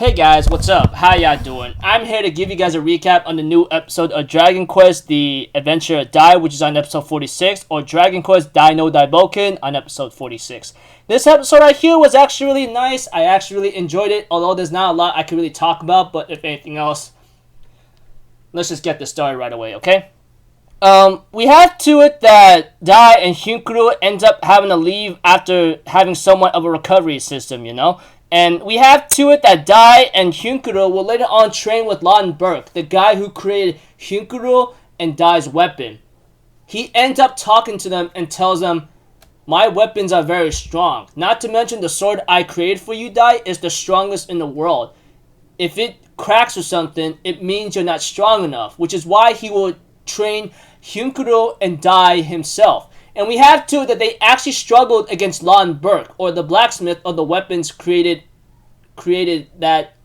Hey guys, what's up? How y'all doing? I'm here to give you guys a recap on the new episode of Dragon Quest, the Adventure of Dai, which is on episode 46, or Dragon Quest Dai no Da'i Boken on episode 46. This episode right here was actually really nice. I actually really enjoyed it, although there's not a lot I could really talk about, but if anything else, let's just get this started right away, okay? We have to it that Dai and Hyunkuru ends up having to leave after having somewhat of a recovery system, you know? And we have to it that Dai and Hyunkuru will later on train with Lawton Burke, the guy who created Hyunkuru and Dai's weapon. He ends up talking to them and tells them, "My weapons are very strong. Not to mention the sword I created for you, Dai, is the strongest in the world. If it cracks or something, it means you're not strong enough," which is why he will train Hyunkuru and Dai himself. And we have too that they actually struggled against Lawton Burke, or the blacksmith of the weapons created that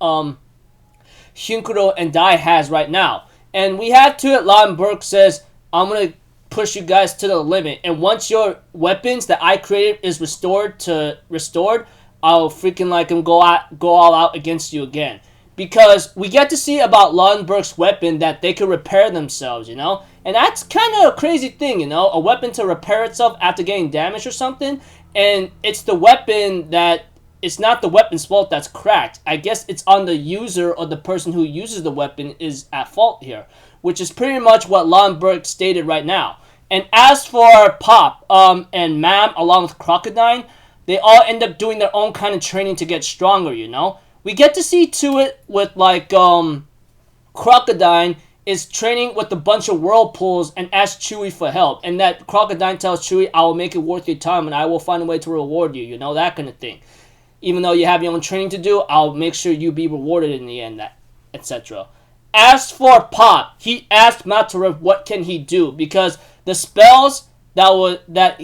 Hyunkuru and Dai has right now. And we have too that Lawton Burke says, "I'm gonna push you guys to the limit, and once your weapons that I created is restored, I'll freaking like him go all out against you again." Because we get to see about Lawton Burke's weapon that they could repair themselves, you know? And that's kind of a crazy thing, you know? A weapon to repair itself after getting damaged or something. And it's the weapon that... It's not the weapon's fault that's cracked. I guess it's on the user or the person who uses the weapon is at fault here. Which is pretty much what Lawton Burke stated right now. And as for Pop and Mam along with Crocodile, they all end up doing their own kind of training to get stronger, you know? We get to see to it with like Crocodile is training with a bunch of whirlpools and asks Chewie for help. And that Crocodile tells Chewie, "I will make it worth your time and I will find a way to reward you," you know, that kind of thing. Even though you have your own training to do, I'll make sure you be rewarded in the end, etc. As for Pop, he asked Matarov what can he do, because the spells that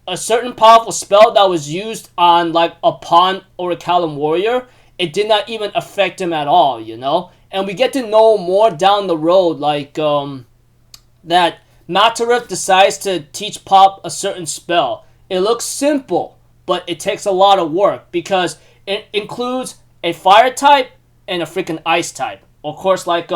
a certain powerful spell that was used on like a pawn or a Kalam warrior, it did not even affect him at all, you know? And we get to know more down the road, like, that Matarov decides to teach Pop a certain spell. It looks simple, but it takes a lot of work, because it includes a fire type and a freaking ice type. Of course, like,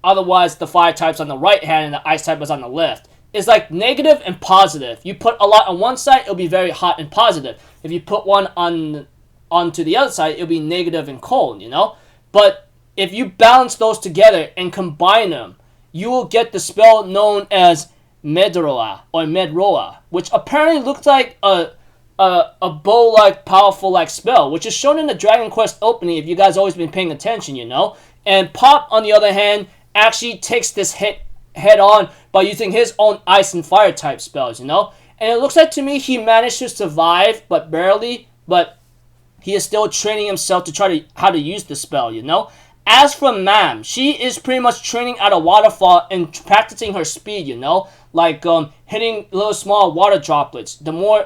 otherwise the fire type's on the right hand and the ice type is on the left. It's like negative and positive. You put a lot on one side, it'll be very hot and positive. If you put one onto the other side, it'll be negative and cold, you know? But if you balance those together and combine them, you will get the spell known as Medroa or Medroa, which apparently looks like a bow-like, powerful-like spell, which is shown in the Dragon Quest opening if you guys always been paying attention, you know? And Pop, on the other hand, actually takes this hit head-on by using his own ice and fire type spells, you know? And it looks like to me he managed to survive, but barely, but he is still training himself to try how to use the spell, you know? As for Mam, she is pretty much training at a waterfall and practicing her speed, you know? Like hitting little small water droplets. The more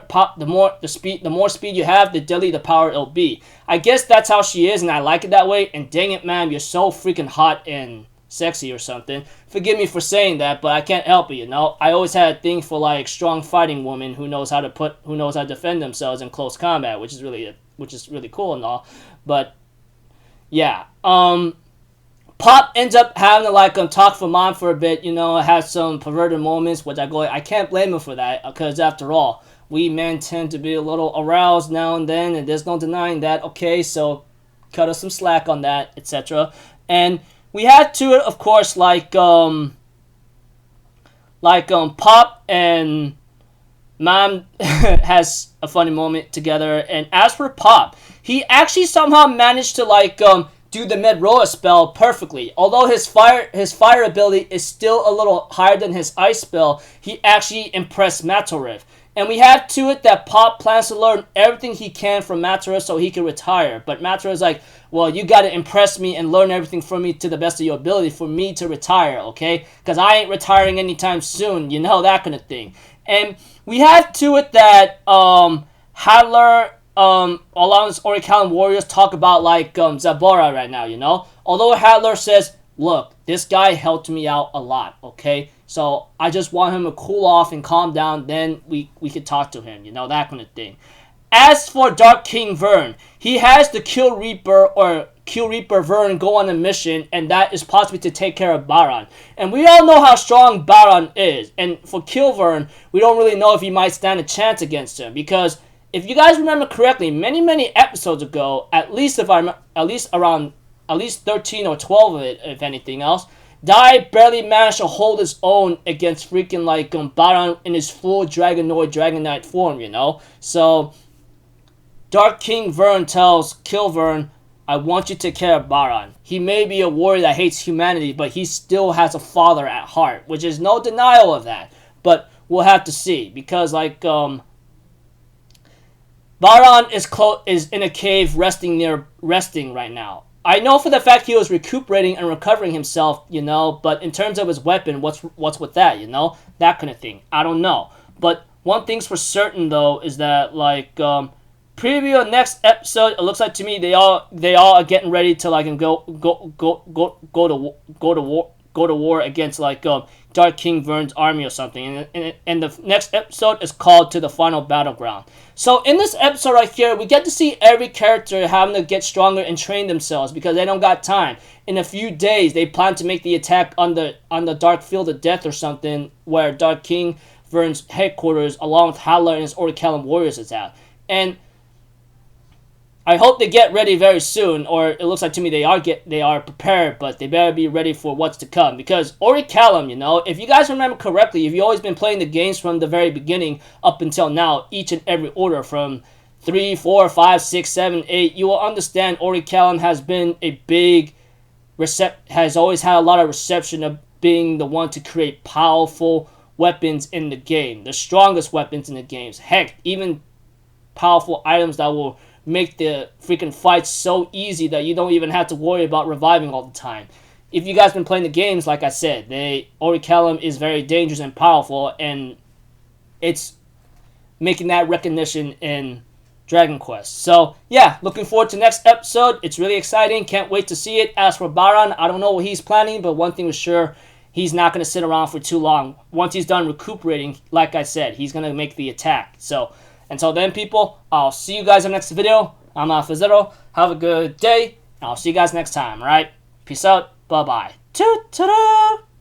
speed you have, the deadly the power it'll be. I guess that's how she is, and I like it that way. And dang it, Mam, you're so freaking hot and sexy or something. Forgive me for saying that, but I can't help it, you know? I always had a thing for like strong fighting women who knows how to defend themselves in close combat, which is really cool and all. But yeah, Pop ends up having to like talk for Mom for a bit, you know, have some perverted moments, which I can't blame him for that, because after all, we men tend to be a little aroused now and then, and there's no denying that. Okay, so cut us some slack on that, etc. And we had to it, of course, like Pop and Mom has a funny moment together. And as for Pop, he actually somehow managed to like do the Medroa spell perfectly. Although his fire ability is still a little higher than his ice spell, he actually impressed Matarov. And we have to it that Pop plans to learn everything he can from Matarov so he can retire. But Matarov's like, "Well, you gotta impress me and learn everything from me to the best of your ability for me to retire, okay? Because I ain't retiring anytime soon," you know, that kind of thing. And we have to it that Hadler, along with Orichalcum warriors, talk about like Zabora right now, you know? Although Hadler says, "Look, this guy helped me out a lot, okay? So I just want him to cool off and calm down, then we could talk to him," you know, that kind of thing. As for Dark King Vern, he has the Kill Reaper or Kill Reaper Vern go on a mission, and that is possibly to take care of Baron. And we all know how strong Baron is. And for Kill Vern, we don't really know if he might stand a chance against him, because if you guys remember correctly, many episodes ago, at least 13 or 12 of it, if anything else, Dai barely managed to hold his own against freaking like Baron in his full Dragon Knight form, you know? So Dark King Vern tells Kill Vern, I want you to take care of Baron. He may be a warrior that hates humanity, but he still has a father at heart, which is no denial of that. But we'll have to see, because like Baron is in a cave resting right now. I know for the fact he was recuperating and recovering himself, you know, but in terms of his weapon, what's with that, you know? That kind of thing. I don't know. But one thing's for certain though is that like preview of next episode, it looks like to me they all are getting ready to like go to war against like Dark King Vern's army or something, and the next episode is called To the Final Battleground. So in this episode right here, we get to see every character having to get stronger and train themselves because they don't got time. In a few days, they plan to make the attack on the Dark Field of Death or something, where Dark King Vern's headquarters, along with Howler and his Orichalcum warriors, is at. And I hope they get ready very soon, or it looks like to me they are prepared, but they better be ready for what's to come. Because Orichalcum, you know, if you guys remember correctly, if you've always been playing the games from the very beginning up until now, each and every order from 3, 4, 5, 6, 7, 8, you will understand Orichalcum has been a big has always had a lot of reception of being the one to create powerful weapons in the game, the strongest weapons in the games. Heck, even powerful items that will make the freaking fights so easy that you don't even have to worry about reviving all the time. If you guys been playing the games, like I said, Orichalcum is very dangerous and powerful, and it's making that recognition in Dragon Quest. So yeah, looking forward to next episode. It's really exciting. Can't wait to see it. As for Baron, I don't know what he's planning, but one thing is sure, he's not going to sit around for too long. Once he's done recuperating, like I said, he's going to make the attack. So until then, people, I'll see you guys in the next video. I'm Alphazero. Have a good day, and I'll see you guys next time, alright? Peace out. Bye-bye. Ta-ta-da!